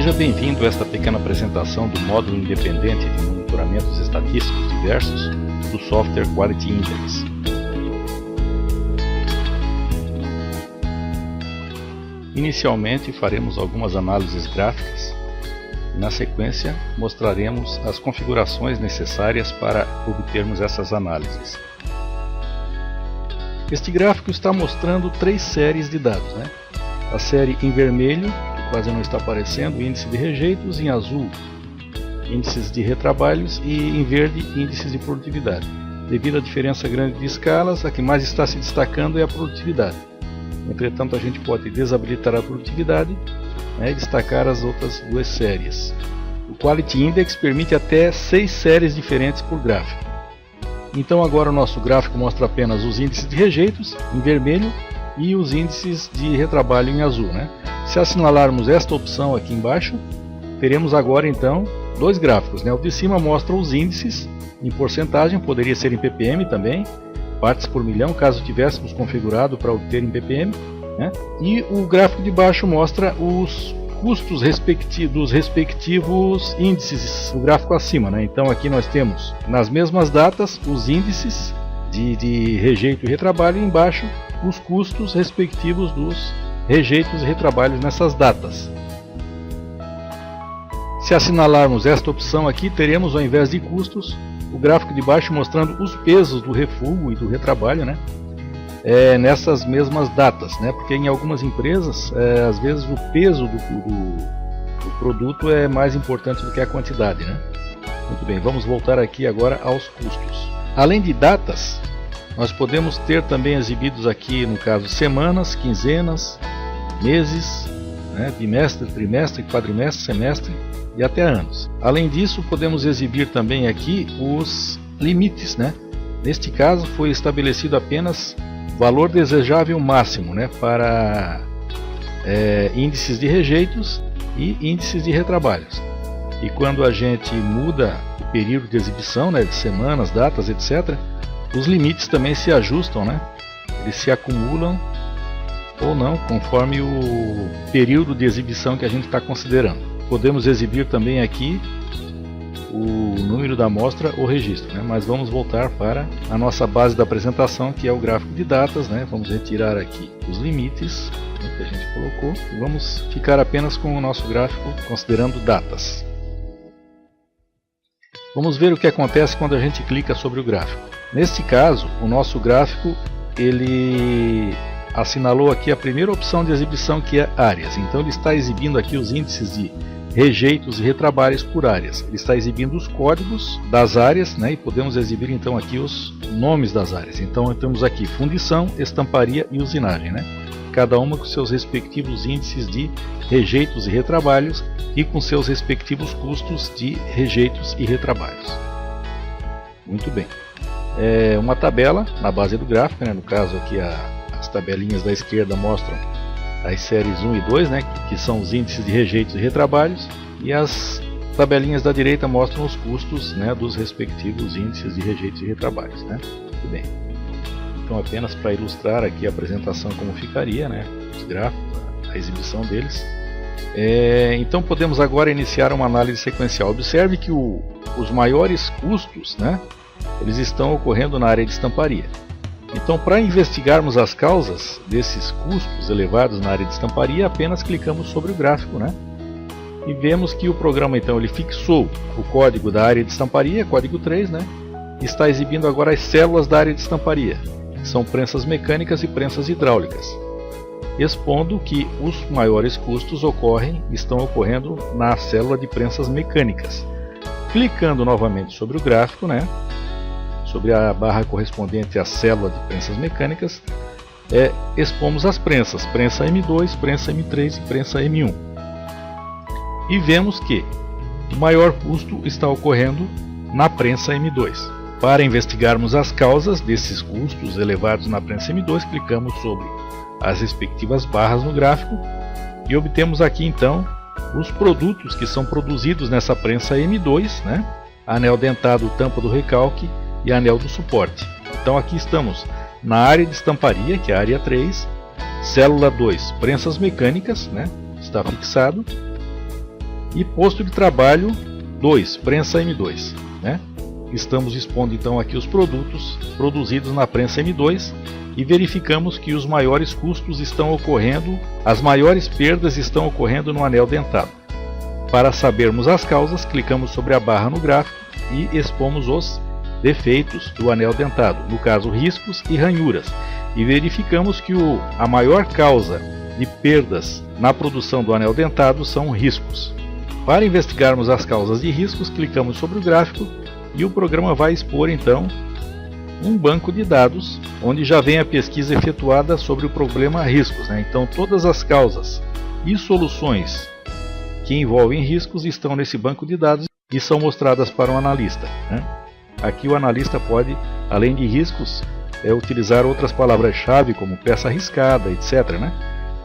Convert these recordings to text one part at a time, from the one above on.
Seja bem-vindo a esta pequena apresentação do módulo independente de monitoramentos estatísticos diversos do software Quality Index. Inicialmente faremos algumas análises gráficas e na sequência mostraremos as configurações necessárias para obtermos essas análises. Este gráfico está mostrando três séries de dados, A série em vermelho, que quase não está aparecendo, índice de rejeitos, em azul, índices de retrabalhos e em verde, índices de produtividade. Devido à diferença grande de escalas, a que mais está se destacando é a produtividade. Entretanto, a gente pode desabilitar a produtividade e destacar as outras duas séries. O Quality Index permite até 6 séries diferentes por gráfico. Então agora o nosso gráfico mostra apenas os índices de rejeitos em vermelho e os índices de retrabalho em azul. Se assinalarmos esta opção aqui embaixo, teremos agora então dois gráficos. O de cima mostra os índices em porcentagem, poderia ser em ppm também, partes por milhão, caso tivéssemos configurado para obter em ppm, e o gráfico de baixo mostra os custos dos respectivos índices, o gráfico acima. Então aqui nós temos nas mesmas datas os índices de rejeito e retrabalho, e embaixo os custos respectivos dos rejeitos e retrabalhos nessas datas. Se assinalarmos esta opção aqui, teremos ao invés de custos o gráfico de baixo mostrando os pesos do refúgio e do retrabalho, nessas mesmas datas, porque em algumas empresas, às vezes o peso do produto é mais importante do que a quantidade. Muito bem, vamos voltar aqui agora aos custos. Além de datas, nós podemos ter também exibidos aqui, no caso, semanas, quinzenas, meses, bimestre, trimestre, quadrimestre, semestre e até anos. Além disso, podemos exibir também aqui os limites. Neste caso, foi estabelecido apenas valor desejável máximo para índices de rejeitos e índices de retrabalhos. E quando a gente muda o período de exibição, de semanas, datas, etc., os limites também se ajustam, eles se acumulam ou não, conforme o período de exibição que a gente está considerando. Podemos exibir também aqui o número da amostra ou registro, mas vamos voltar para a nossa base da apresentação, que é o gráfico de datas. Vamos retirar aqui os limites que a gente colocou e vamos ficar apenas com o nosso gráfico considerando datas. Vamos ver o que acontece quando a gente clica sobre o gráfico. Neste caso, o nosso gráfico ele assinalou aqui a primeira opção de exibição, que é áreas. Então ele está exibindo aqui os índices de rejeitos e retrabalhos por áreas. Ele está exibindo os códigos das áreas, e podemos exibir então aqui os nomes das áreas. Então temos aqui fundição, estamparia e usinagem, cada uma com seus respectivos índices de rejeitos e retrabalhos e com seus respectivos custos de rejeitos e retrabalhos. Muito bem. Uma tabela na base do gráfico, no caso aqui as tabelinhas da esquerda mostram as séries 1 e 2, que são os índices de rejeitos e retrabalhos, e as tabelinhas da direita mostram os custos dos respectivos índices de rejeitos e retrabalhos. Muito bem. Então, apenas para ilustrar aqui a apresentação como ficaria, os gráficos, a exibição deles. Então podemos agora iniciar uma análise sequencial. Observe que os maiores custos, eles estão ocorrendo na área de estamparia. Então, para investigarmos as causas desses custos elevados na área de estamparia, apenas clicamos sobre o gráfico, e vemos que o programa então ele fixou o código da área de estamparia, código 3, e está exibindo agora as células da área de estamparia, que são prensas mecânicas e prensas hidráulicas, expondo que os maiores custos estão ocorrendo na célula de prensas mecânicas. Clicando novamente sobre o gráfico, sobre a barra correspondente à célula de prensas mecânicas, expomos as prensas, prensa M2, prensa M3 e prensa M1. E vemos que o maior custo está ocorrendo na prensa M2. Para investigarmos as causas desses custos elevados na prensa M2, clicamos sobre as respectivas barras no gráfico e obtemos aqui então os produtos que são produzidos nessa prensa M2, anel dentado, tampa do recalque e anel do suporte. Então aqui estamos na área de estamparia, que é a área 3, célula 2, prensas mecânicas, está fixado, E posto de trabalho 2, prensa M2, né? Estamos expondo então aqui os produtos produzidos na prensa M2 e verificamos que os maiores custos estão ocorrendo, as maiores perdas estão ocorrendo no anel dentado. Para sabermos as causas, clicamos sobre a barra no gráfico e expomos os defeitos do anel dentado, no caso riscos e ranhuras, e verificamos que a maior causa de perdas na produção do anel dentado são riscos. Para investigarmos as causas de riscos, clicamos sobre o gráfico e o programa vai expor então um banco de dados onde já vem a pesquisa efetuada sobre o problema riscos, né? Então todas as causas e soluções que envolvem riscos estão nesse banco de dados e são mostradas para o analista, né? Aqui o analista pode, além de riscos, utilizar outras palavras-chave como peça arriscada, etc., né?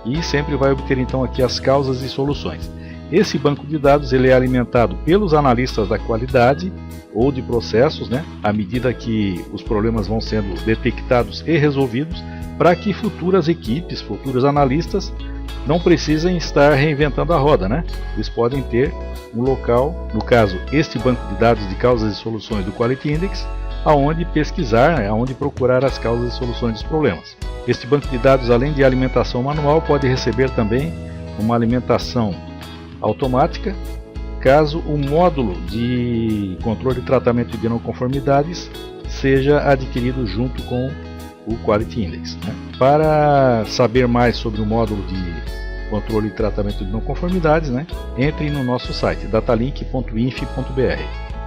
E sempre vai obter então aqui as causas e soluções. Esse banco de dados ele é alimentado pelos analistas da qualidade ou de processos, né? À medida que os problemas vão sendo detectados e resolvidos, para que futuras equipes, futuros analistas não precisem estar reinventando a roda, né? Eles podem ter um local, no caso este banco de dados de causas e soluções do Quality Index, aonde pesquisar, né? Aonde procurar as causas e soluções dos problemas. Este banco de dados, além de alimentação manual, pode receber também uma alimentação automática, caso o módulo de controle e tratamento de não conformidades seja adquirido junto com o Quality Index, né? Para saber mais sobre o módulo de controle e tratamento de não conformidades, né? Entre no nosso site datalink.inf.br.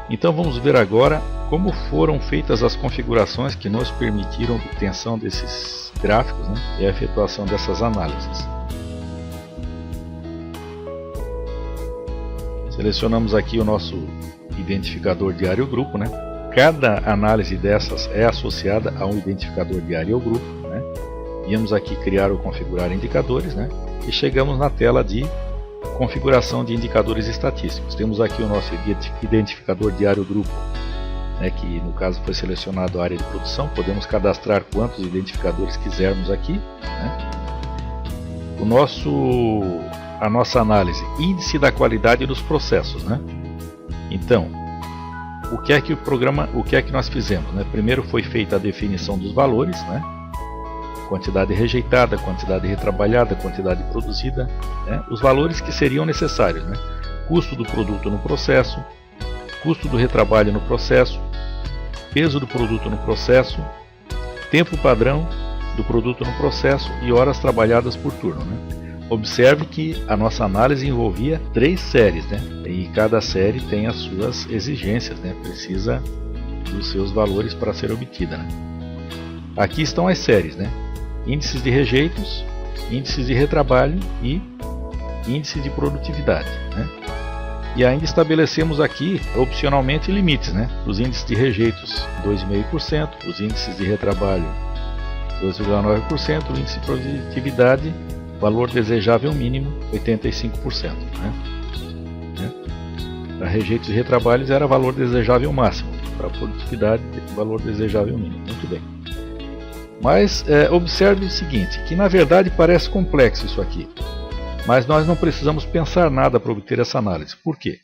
Então vamos ver agora como foram feitas as configurações que nos permitiram a obtenção desses gráficos, né? E a efetuação dessas análises. Selecionamos aqui o nosso identificador de área ou grupo, né? Cada análise dessas é associada a um identificador de área ou grupo, né? Viemos aqui criar ou configurar indicadores, né? E chegamos na tela de configuração de indicadores estatísticos. Temos aqui o nosso identificador de área ou grupo, né? Que no caso foi selecionado a área de produção. Podemos cadastrar quantos identificadores quisermos aqui, né? A nossa análise, índice da qualidade dos processos, né? Então, o que é que nós fizemos, né? Primeiro foi feita a definição dos valores, né? Quantidade rejeitada, quantidade retrabalhada, quantidade produzida, né? Os valores que seriam necessários, né? Custo do produto no processo, custo do retrabalho no processo, peso do produto no processo, tempo padrão do produto no processo e horas trabalhadas por turno, né? Observe que a nossa análise envolvia 3 séries, né? E cada série tem as suas exigências, né? Precisa dos seus valores para ser obtida, né? Aqui estão as séries, né? Índices de rejeitos, índices de retrabalho e índice de produtividade, né? E ainda estabelecemos aqui, opcionalmente, limites, né? Os índices de rejeitos 2,5%, os índices de retrabalho 2,9%, o índice de produtividade, valor desejável mínimo 85%, né? Para rejeitos e retrabalhos era valor desejável máximo, para produtividade valor desejável mínimo. Muito bem. Mas observe o seguinte, que na verdade parece complexo isso aqui, mas nós não precisamos pensar nada para obter essa análise. Por quê?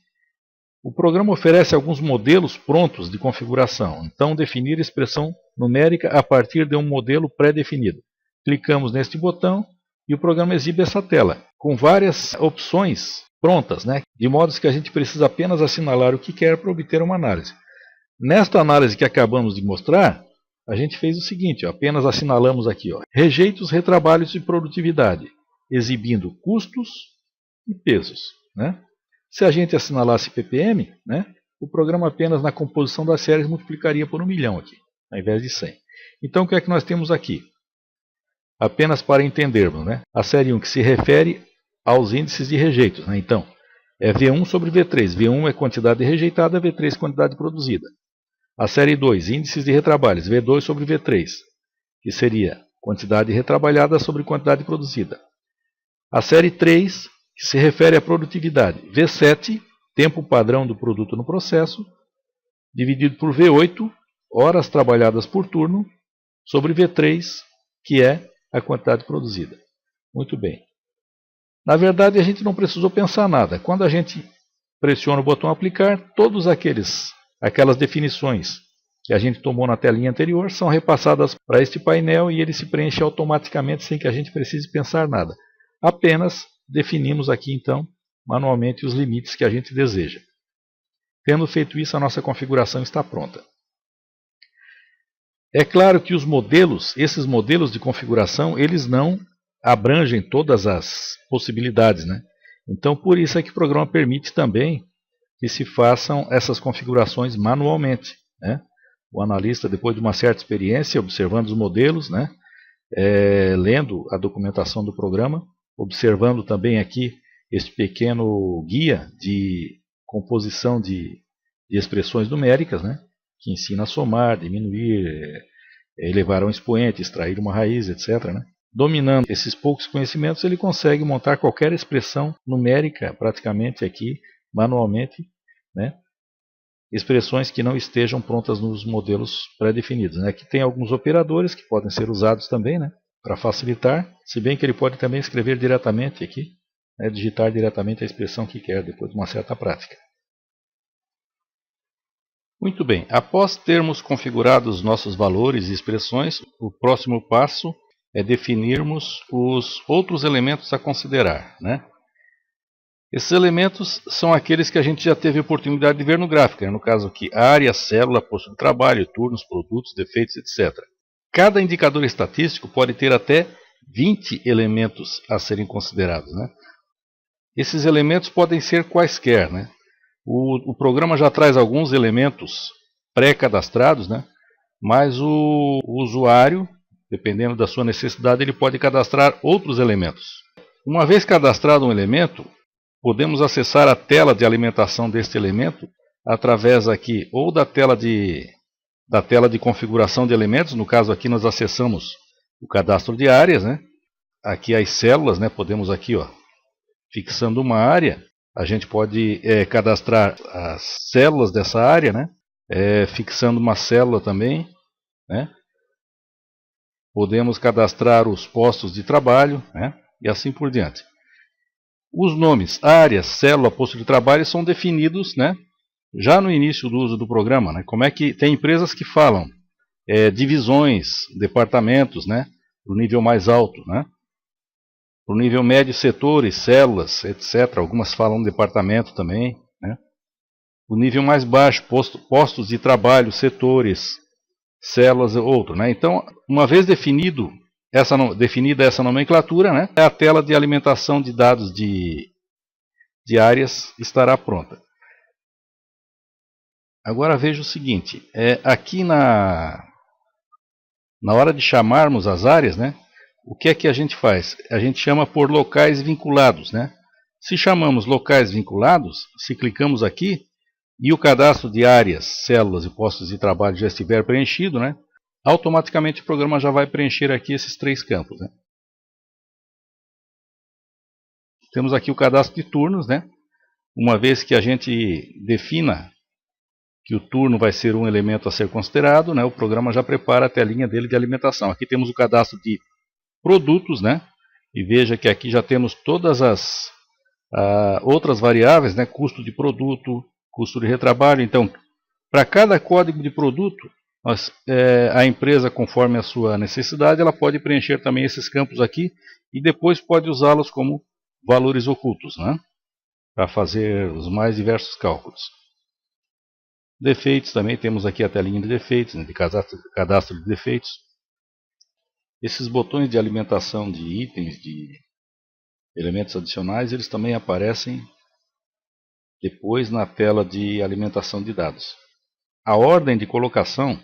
O programa oferece alguns modelos prontos de configuração, então definir expressão numérica a partir de um modelo pré-definido. Clicamos neste botão e o programa exibe essa tela, com várias opções prontas, né? De modo que a gente precisa apenas assinalar o que quer para obter uma análise. Nesta análise que acabamos de mostrar, a gente fez o seguinte, ó, apenas assinalamos aqui, ó, rejeitos, retrabalhos e produtividade, exibindo custos e pesos, né? Se a gente assinalasse ppm, né, o programa apenas na composição das séries multiplicaria por 1.000.000 aqui, ao invés de 100. Então o que é que nós temos aqui? Apenas para entendermos, né? A série 1 que se refere aos índices de rejeitos, né? Então, é V1 sobre V3. V1 é quantidade rejeitada, V3 quantidade produzida. A série 2, índices de retrabalhos, V2 sobre V3, que seria quantidade retrabalhada sobre quantidade produzida. A série 3, que se refere à produtividade, V7, tempo padrão do produto no processo, dividido por V8, horas trabalhadas por turno, sobre V3, que é a quantidade produzida. Muito bem. Na verdade, a gente não precisou pensar nada. Quando a gente pressiono o botão aplicar, todas aquelas definições que a gente tomou na telinha anterior são repassadas para este painel e ele se preenche automaticamente sem que a gente precise pensar nada. Apenas definimos aqui então manualmente os limites que a gente deseja. Tendo feito isso, a nossa configuração está pronta. É claro que esses modelos de configuração, eles não abrangem todas as possibilidades, né? Então, por isso é que o programa permite também que se façam essas configurações manualmente, né? O analista, depois de uma certa experiência, observando os modelos, né? Lendo a documentação do programa, observando também aqui este pequeno guia de composição de expressões numéricas, né? Que ensina a somar, diminuir, elevar um expoente, extrair uma raiz, etc., né? Dominando esses poucos conhecimentos, ele consegue montar qualquer expressão numérica, praticamente aqui, manualmente, né? Expressões que não estejam prontas nos modelos pré-definidos, né? Aqui tem alguns operadores que podem ser usados também, né? Para facilitar, se bem que ele pode também escrever diretamente aqui, né? Digitar diretamente a expressão que quer, depois de uma certa prática. Muito bem, após termos configurado os nossos valores e expressões, o próximo passo é definirmos os outros elementos a considerar, né? Esses elementos são aqueles que a gente já teve a oportunidade de ver no gráfico, né? No caso aqui, área, célula, posto de trabalho, turnos, produtos, defeitos, etc. Cada indicador estatístico pode ter até 20 elementos a serem considerados, né? Esses elementos podem ser quaisquer, né? O programa já traz alguns elementos pré-cadastrados, né? Mas o usuário, dependendo da sua necessidade, ele pode cadastrar outros elementos. Uma vez cadastrado um elemento, podemos acessar a tela de alimentação deste elemento através aqui ou da tela de configuração de elementos. No caso aqui nós acessamos o cadastro de áreas, né? Aqui as células, né? Podemos aqui, ó, fixando uma área, a gente pode cadastrar as células dessa área, né? Fixando uma célula também, né? Podemos cadastrar os postos de trabalho, né? E assim por diante. Os nomes área, célula, posto de trabalho são definidos, né? Já no início do uso do programa, né? Como é que tem empresas que falam divisões, departamentos, né? Para o nível mais alto, né? Para o nível médio, setores, células, etc. Algumas falam departamento também, né? O nível mais baixo, postos de trabalho, setores, células, outro, né? Então, uma vez definida essa nomenclatura, né? A tela de alimentação de dados de áreas estará pronta. Agora veja o seguinte, aqui na hora de chamarmos as áreas, né? O que é que a gente faz? A gente chama por locais vinculados, né? Se chamamos locais vinculados, se clicamos aqui e o cadastro de áreas, células e postos de trabalho já estiver preenchido, né? Automaticamente o programa já vai preencher aqui esses três campos, né? Temos aqui o cadastro de turnos, né? Uma vez que a gente defina que o turno vai ser um elemento a ser considerado, né? O programa já prepara a telinha dele de alimentação. Aqui temos o cadastro de produtos, né? E veja que aqui já temos todas as outras variáveis, né? Custo de produto, custo de retrabalho. Então, para cada código de produto, a empresa, conforme a sua necessidade, ela pode preencher também esses campos aqui e depois pode usá-los como valores ocultos, né? Para fazer os mais diversos cálculos. Defeitos também, temos aqui a telinha de defeitos, né? De cadastro de defeitos. Esses botões de alimentação de itens, de elementos adicionais, eles também aparecem depois na tela de alimentação de dados. A ordem de colocação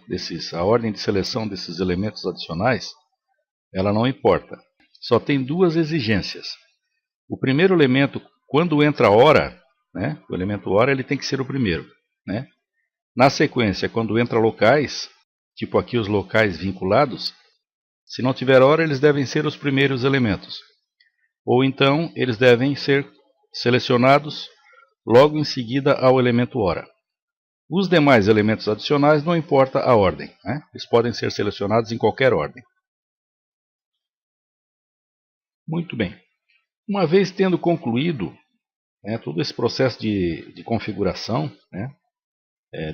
a ordem de seleção desses elementos adicionais, ela não importa. Só tem duas exigências. O primeiro elemento, quando entra hora, né, o elemento hora, ele tem que ser o primeiro, né? Na sequência, quando entra locais, tipo aqui os locais vinculados, se não tiver hora, eles devem ser os primeiros elementos. Ou então, eles devem ser selecionados logo em seguida ao elemento hora. Os demais elementos adicionais não importa a ordem, né? Eles podem ser selecionados em qualquer ordem. Muito bem. Uma vez tendo concluído todo esse processo de configuração,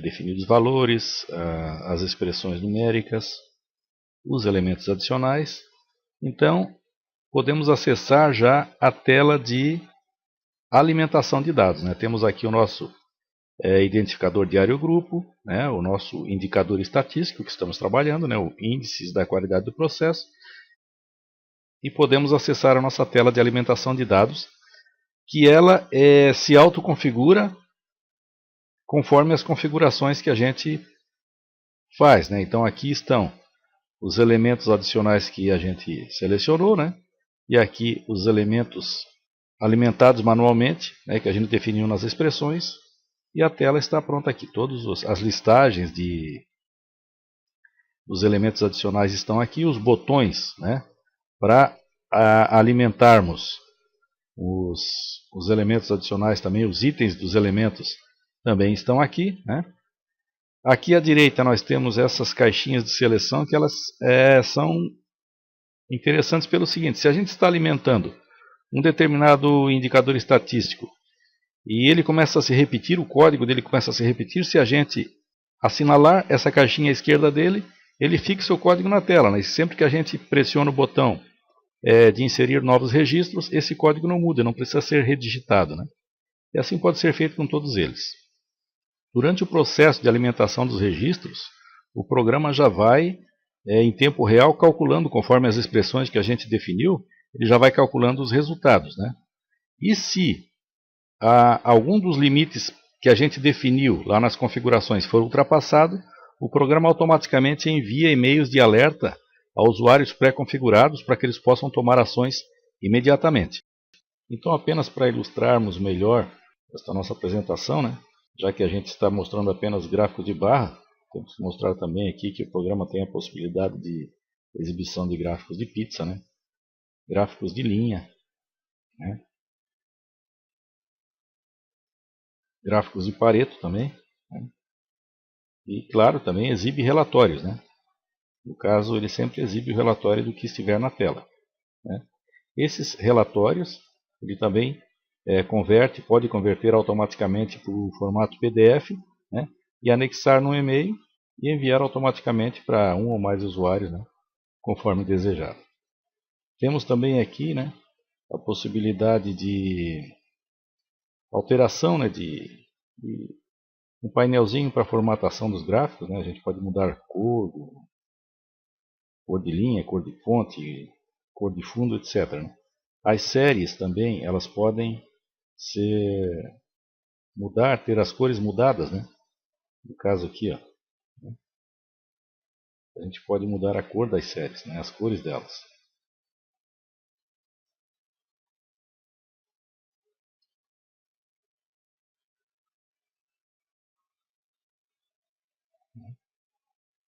definir os valores, as expressões numéricas, os elementos adicionais. Então, podemos acessar já a tela de alimentação de dados. Temos aqui o nosso identificador de área ou grupo, o nosso indicador estatístico que estamos trabalhando, o índices da qualidade do processo, e podemos acessar a nossa tela de alimentação de dados, que ela se autoconfigura conforme as configurações que a gente faz. Então aqui estão os elementos adicionais que a gente selecionou, e aqui os elementos alimentados manualmente, que a gente definiu nas expressões, e a tela está pronta aqui. Todas as listagens dos elementos adicionais estão aqui, os botões para alimentarmos os elementos adicionais também, os itens dos elementos também estão aqui. Aqui à direita nós temos essas caixinhas de seleção que elas são interessantes pelo seguinte: se a gente está alimentando um determinado indicador estatístico e ele começa a se repetir, o código dele começa a se repetir, se a gente assinalar essa caixinha à esquerda dele, ele fixa o código na tela. E sempre que a gente pressiona o botão de inserir novos registros, esse código não muda, não precisa ser redigitado. E assim pode ser feito com todos eles. Durante o processo de alimentação dos registros, o programa já vai, em tempo real, calculando, conforme as expressões que a gente definiu, ele já vai calculando os resultados. E se algum dos limites que a gente definiu lá nas configurações for ultrapassado, o programa automaticamente envia e-mails de alerta a usuários pré-configurados para que eles possam tomar ações imediatamente. Então, apenas para ilustrarmos melhor esta nossa apresentação, já que a gente está mostrando apenas gráfico de barra, temos que mostrar também aqui que o programa tem a possibilidade de exibição de gráficos de pizza, gráficos de linha, gráficos de Pareto também, e claro, também exibe relatórios. No caso, ele sempre exibe o relatório do que estiver na tela. Esses relatórios, ele também pode converter automaticamente para o formato PDF, e anexar no e-mail e enviar automaticamente para um ou mais usuários, conforme desejado. Temos também aqui a possibilidade de alteração de um painelzinho para formatação dos gráficos. A gente pode mudar cor de linha, cor de fonte, cor de fundo, etc. As séries também, elas podem ter as cores mudadas. No caso aqui, a gente pode mudar a cor das séries, as cores delas.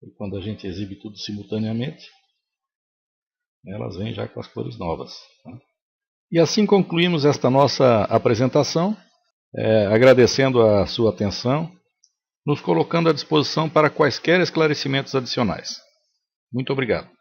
E quando a gente exibe tudo simultaneamente, elas vêm já com as cores novas. E assim concluímos esta nossa apresentação, agradecendo a sua atenção, nos colocando à disposição para quaisquer esclarecimentos adicionais. Muito obrigado.